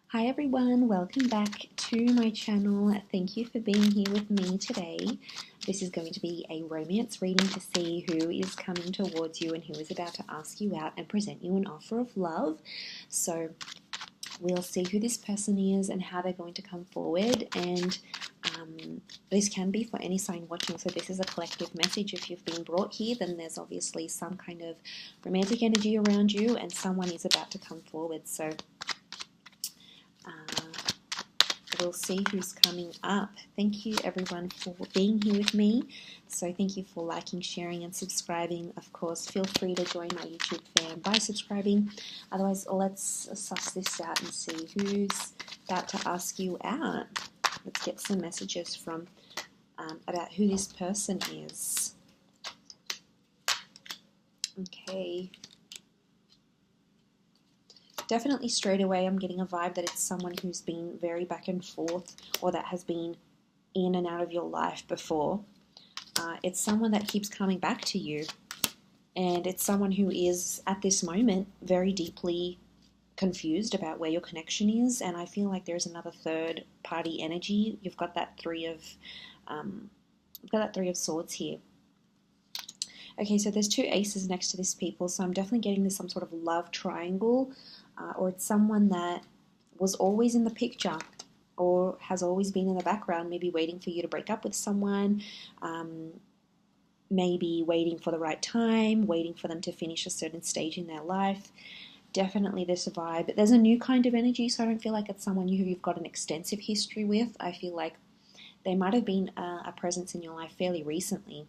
Hi everyone, welcome back to my channel. Thank you for being here with me today. This is going to be a romance reading to see who is coming towards you and who is about to ask you out and present you an offer of love. So we'll see who this person is and how they're going to come forward, and this can be for any sign watching, so this is a collective message. If you've been brought here, then there's obviously some kind of romantic energy around you and someone is about to come forward. So we'll see who's coming up. Thank you everyone for being here with me. So thank you for liking, sharing and subscribing. Of course, feel free to join my YouTube fam by subscribing. Otherwise, let's suss this out and see who's about to ask you out. Let's get some messages from about who this person is. Okay. Definitely straight away I'm getting a vibe that it's someone who's been very back and forth, or that has been in and out of your life before. It's someone that keeps coming back to you, and it's someone who is at this moment very deeply confused about where your connection is, and I feel like there's another third party energy. You've got that three of swords here. Okay, so there's two aces next to this people, so I'm definitely getting this some sort of love triangle, or it's someone that was always in the picture or has always been in the background, maybe waiting for you to break up with someone, maybe waiting for the right time, waiting for them to finish a certain stage in their life. Definitely this vibe. There's a new kind of energy, so I don't feel like it's someone who you've got an extensive history with. I feel like they might have been a presence in your life fairly recently.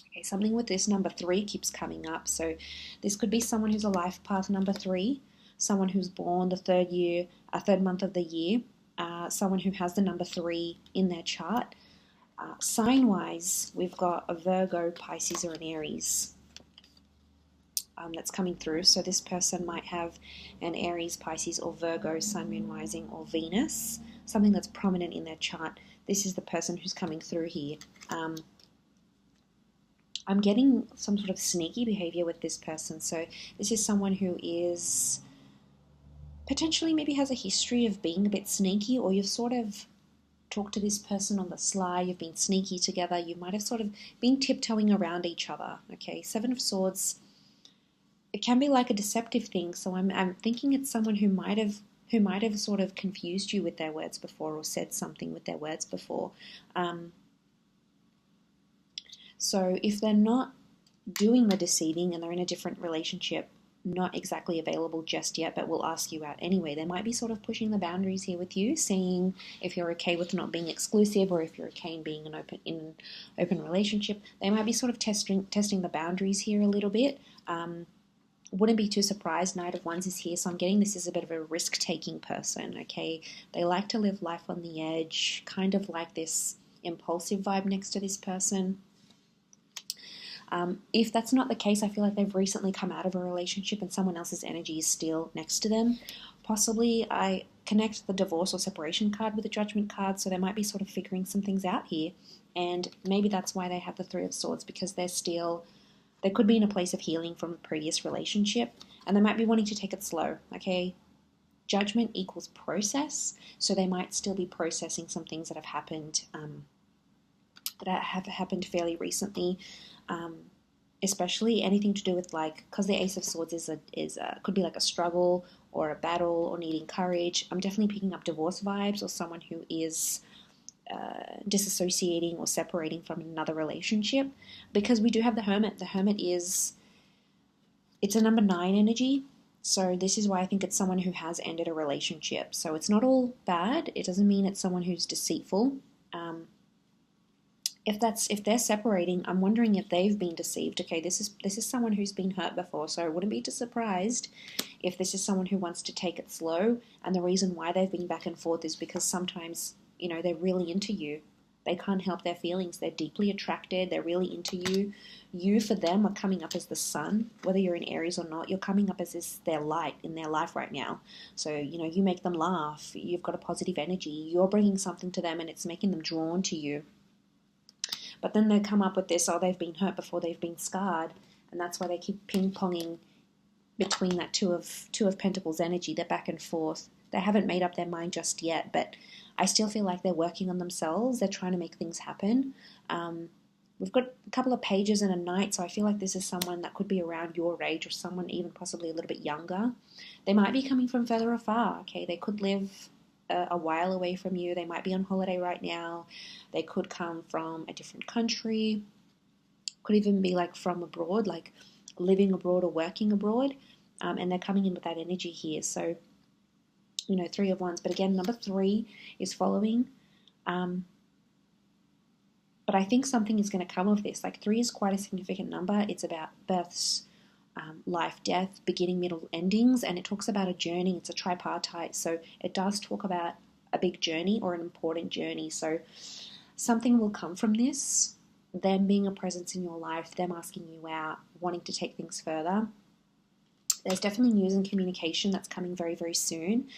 Okay, something with this number 3 keeps coming up. So this could be someone who's a life path number 3, someone who's born the third month of the year, someone who has the number 3 in their chart. Sign-wise, we've got a Virgo, Pisces, or an Aries that's coming through. So this person might have an Aries, Pisces, or Virgo, Sun, Moon, Rising, or Venus, something that's prominent in their chart. This is the person who's coming through here. I'm getting some sort of sneaky behavior with this person. So this is someone who is potentially maybe has a history of being a bit sneaky, or you've sort of talked to this person on the sly, you've been sneaky together, you might have sort of been tiptoeing around each other. Okay, 7 of Swords, it can be like a deceptive thing, so I'm thinking it's someone who might have sort of confused you with their words before, or said something with their words before. So if they're not doing the deceiving and they're in a different relationship, not exactly available just yet, but will ask you out anyway, they might be sort of pushing the boundaries here with you, seeing if you're okay with not being exclusive, or if you're okay in being in an open relationship. They might be sort of testing the boundaries here a little bit. Wouldn't be too surprised. Knight of Wands is here, so I'm getting this as a bit of a risk-taking person, okay? They like to live life on the edge, kind of like this impulsive vibe next to this person. If that's not the case, I feel like they've recently come out of a relationship and someone else's energy is still next to them. Possibly I connect the divorce or separation card with the judgment card, so they might be sort of figuring some things out here. And maybe that's why they have the 3 of Swords, because they could be in a place of healing from a previous relationship, and they might be wanting to take it slow, okay? Judgment equals process, so they might still be processing some things that have happened fairly recently, especially anything to do with, like, because the Ace of Swords could be like a struggle or a battle or needing courage. I'm definitely picking up divorce vibes, or someone who is disassociating or separating from another relationship, because we do have the Hermit. The Hermit it's a number 9 energy. So this is why I think it's someone who has ended a relationship. So it's not all bad. It doesn't mean it's someone who's deceitful. If they're separating, I'm wondering if they've been deceived. Okay, this is someone who's been hurt before, so I wouldn't be too surprised if this is someone who wants to take it slow, and the reason why they've been back and forth is because sometimes, they're really into you. They can't help their feelings. They're deeply attracted. They're really into you. You, for them, are coming up as the sun. Whether you're in Aries or not, you're coming up as their light in their life right now. So, you make them laugh. You've got a positive energy. You're bringing something to them, and it's making them drawn to you. But then they come up with this, they've been hurt before, they've been scarred, and that's why they keep ping-ponging between that two of Pentacles energy. They're back and forth. They haven't made up their mind just yet, but I still feel like they're working on themselves. They're trying to make things happen. We've got a couple of pages and a knight, so I feel like this is someone that could be around your age or someone even possibly a little bit younger. They might be coming from further afar, okay? They could live a while away from you. They might be on holiday right now. They could come from a different country. Could even be like from abroad, like living abroad or working abroad. And they're coming in with that energy here. So, you know, 3 of Wands. But again, number 3 is following. But I think something is going to come of this. Like 3 is quite a significant number. It's about births, life, death, beginning, middle, endings. And it talks about a journey. It's a tripartite. So it does talk about a big journey or an important journey. So something will come from this. Them being a presence in your life, them asking you out, wanting to take things further. There's definitely news and communication that's coming very, very soon.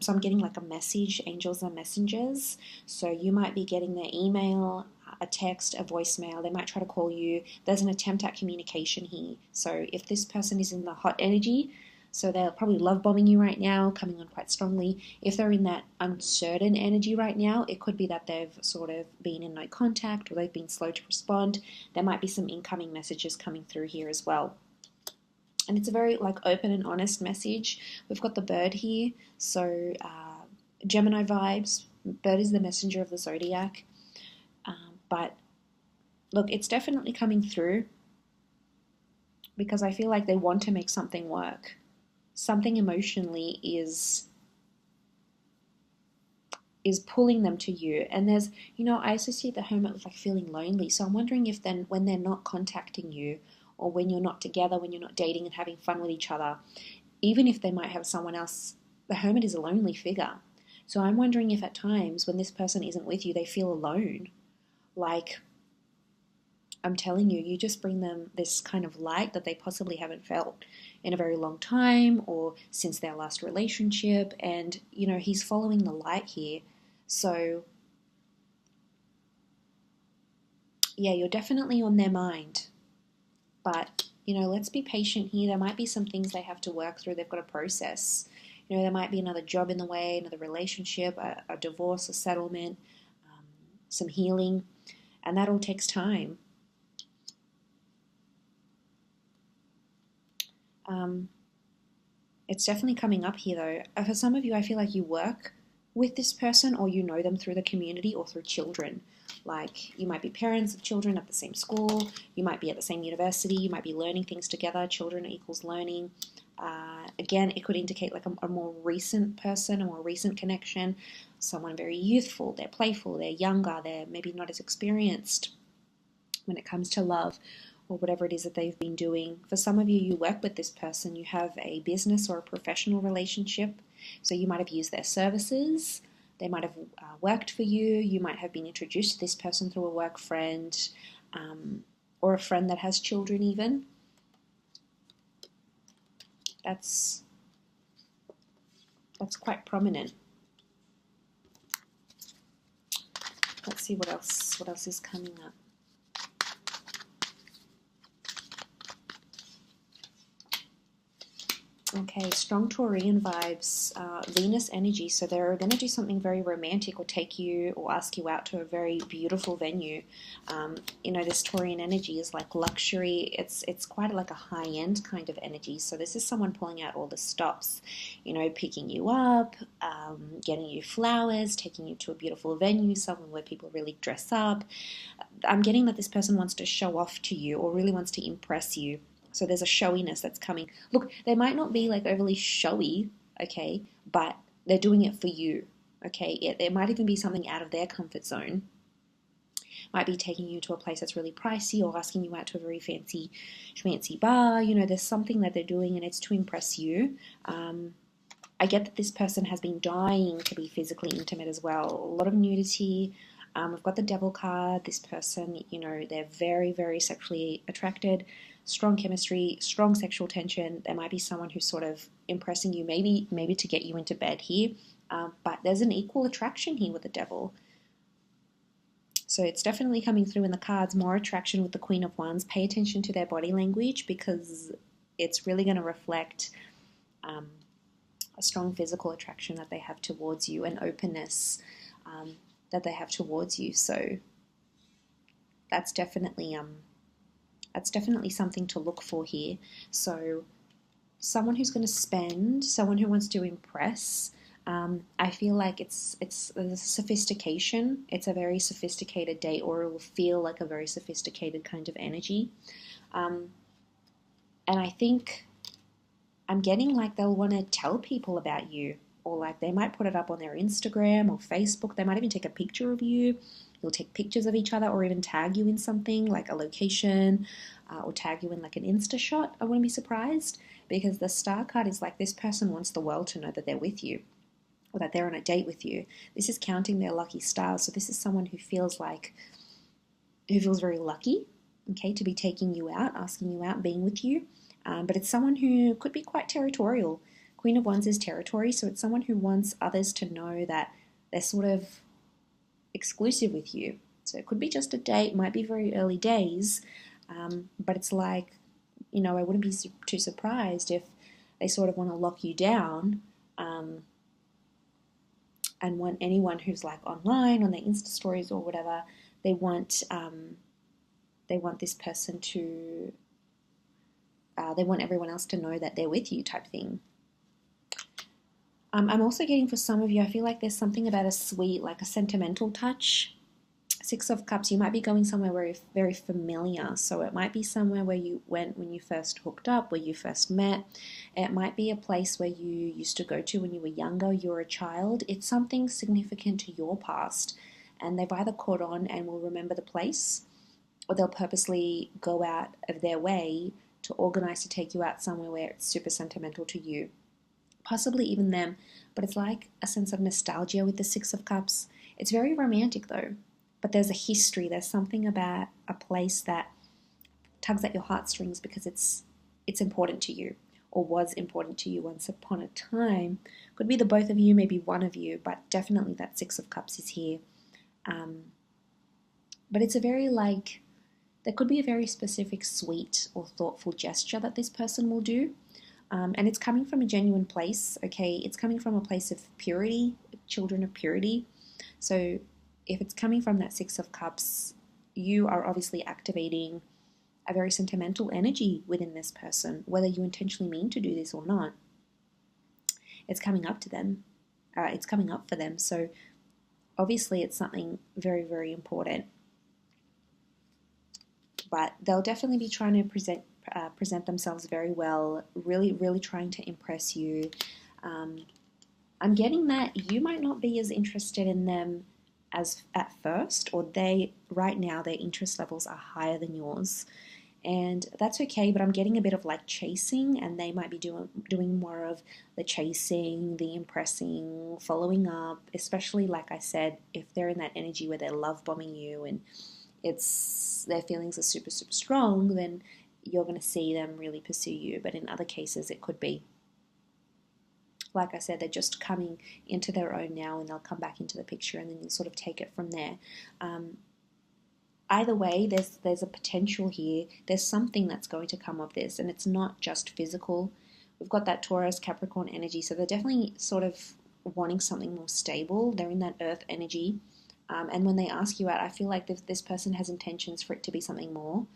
So I'm getting like a message. Angels are messengers. So you might be getting their email, a text, a voicemail. They might try to call you. There's an attempt at communication here. So if this person is in the hot energy, so they're probably love bombing you right now, coming on quite strongly. If they're in that uncertain energy right now, it could be that they've sort of been in no contact or they've been slow to respond. There might be some incoming messages coming through here as well. And it's a very like open and honest message. We've got the bird here. So Gemini vibes. Bird is the messenger of the zodiac. But look, it's definitely coming through because I feel like they want to make something work. Something emotionally is pulling them to you. And there's, you know, I associate the hermit with like feeling lonely. So I'm wondering if then when they're not contacting you or when you're not together, when you're not dating and having fun with each other, even if they might have someone else, the hermit is a lonely figure. So I'm wondering if at times when this person isn't with you, they feel alone. Like, I'm telling you, you just bring them this kind of light that they possibly haven't felt in a very long time or since their last relationship. And, you know, he's following the light here. So, yeah, you're definitely on their mind. But, you know, let's be patient here. There might be some things they have to work through. They've got to process. You know, there might be another job in the way, another relationship, a divorce, a settlement, some healing. And that all takes time. It's definitely coming up here though. For some of you, I feel like you work with this person or you know them through the community or through children. Like you might be parents of children at the same school, you might be at the same university, you might be learning things together. Children equals learning. Again, it could indicate like a more recent person, a more recent connection, someone very youthful, they're playful, they're younger, they're maybe not as experienced when it comes to love or whatever it is that they've been doing. For some of you, you work with this person, you have a business or a professional relationship, so you might have used their services, they might have worked for you, you might have been introduced to this person through a work friend, or a friend that has children even. That's quite prominent. Let's see what else is coming up. Okay, strong Taurian vibes, Venus energy. So they're going to do something very romantic or take you or ask you out to a very beautiful venue. You know, this Taurian energy is like luxury. It's quite like a high-end kind of energy. So this is someone pulling out all the stops, you know, picking you up, getting you flowers, taking you to a beautiful venue, somewhere where people really dress up. I'm getting that this person wants to show off to you or really wants to impress you. So there's a showiness that's coming. Look, they might not be like overly showy, okay, but they're doing it for you, okay? It might even be something out of their comfort zone. Might be taking you to a place that's really pricey or asking you out to a very fancy bar. You know, there's something that they're doing and it's to impress you. I get that this person has been dying to be physically intimate as well. A lot of nudity. We've got the Devil card. This person, you know, they're very, very sexually attracted. Strong chemistry, strong sexual tension. There might be someone who's sort of impressing you, maybe to get you into bed here. But there's an equal attraction here with the Devil. So it's definitely coming through in the cards. More attraction with the Queen of Wands. Pay attention to their body language because it's really going to reflect a strong physical attraction that they have towards you, an openness that they have towards you. So that's definitely something to look for here. So someone who's going to spend, someone who wants to impress. I feel like it's a sophistication. It's a very sophisticated date, or it will feel like a very sophisticated kind of energy. And I think I'm getting like they'll want to tell people about you, or like they might put it up on their Instagram or Facebook. They might even take a picture of you. They'll take pictures of each other, or even tag you in something like a location, or tag you in like an Insta shot. I wouldn't be surprised, because the Star card is like this person wants the world to know that they're with you, or that they're on a date with you. This is counting their lucky stars. So this is someone who feels very lucky, okay, to be taking you out, asking you out, being with you. But it's someone who could be quite territorial. Queen of Wands is territory, so it's someone who wants others to know that they're sort of exclusive with you. So it could be just a date, might be very early days, but it's like, I wouldn't be too surprised if they sort of want to lock you down, and want anyone who's like online on their Insta stories or whatever, they want this person to, they want everyone else to know that they're with you type thing. I'm also getting, for some of you, I feel like there's something about a sweet, like a sentimental touch. Six of Cups, you might be going somewhere very, very familiar. So it might be somewhere where you went when you first hooked up, where you first met. It might be a place where you used to go to when you were younger, you were a child. It's something significant to your past. And they've either caught on and will remember the place, or they'll purposely go out of their way to organize to take you out somewhere where it's super sentimental to you. Possibly even them, but it's like a sense of nostalgia with the Six of Cups. It's very romantic though, but there's a history. There's something about a place that tugs at your heartstrings because it's important to you, or was important to you once upon a time. Could be the both of you, maybe one of you, but definitely that Six of Cups is here. But it's a very there could be a very specific, sweet or thoughtful gesture that this person will do. And it's coming from a genuine place, okay? It's coming from a place of purity, children of purity. So if it's coming from that Six of Cups, you are obviously activating a very sentimental energy within this person, whether you intentionally mean to do this or not. It's coming up to them. It's coming up for them. So obviously it's something very, very important. But they'll definitely be trying to present themselves very well, really, really trying to impress you. I'm getting that you might not be as interested in them as at first, or right now their interest levels are higher than yours, and that's okay. But I'm getting a bit of like chasing, and they might be doing more of the chasing, the impressing, following up, especially like I said, if they're in that energy where they're love bombing you and their feelings are super, super strong, then you're going to see them really pursue you. But in other cases, it could be, like I said, they're just coming into their own now, and they'll come back into the picture, and then you'll sort of take it from there. Either way, there's a potential here. There's something that's going to come of this, and it's not just physical. We've got that Taurus, Capricorn energy, so they're definitely sort of wanting something more stable. They're in that earth energy. And when they ask you out, I feel like this person has intentions for it to be something more.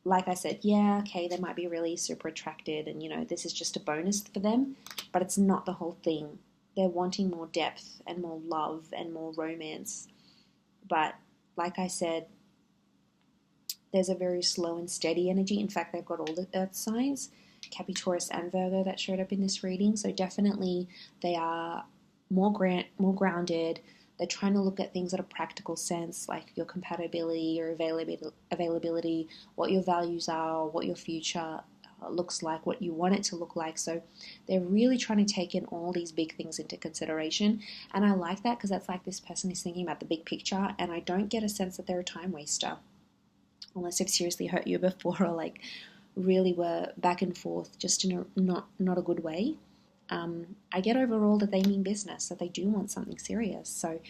Like I said, yeah, okay, they might be really super attracted, and this is just a bonus for them, but it's not the whole thing. They're wanting more depth and more love and more romance. But like I said, there's a very slow and steady energy. In fact, they've got all the earth signs, Capricorn, Taurus, and Virgo, that showed up in this reading. So definitely they are more grounded. They're trying to look at things at a practical sense, like your compatibility, your availability, what your values are, what your future looks like, what you want it to look like. So they're really trying to take in all these big things into consideration. And I like that, because that's like this person is thinking about the big picture, and I don't get a sense that they're a time waster, unless they've seriously hurt you before, or like really were back and forth just in a not a good way. I get overall that they mean business, that they do want something serious. So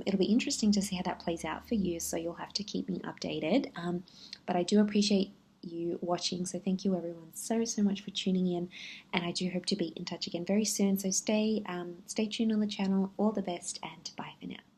it'll be interesting to see how that plays out for you. So you'll have to keep me updated. But I do appreciate you watching. So thank you everyone so much for tuning in, and I do hope to be in touch again very soon. So stay tuned on the channel. All the best, and bye for now.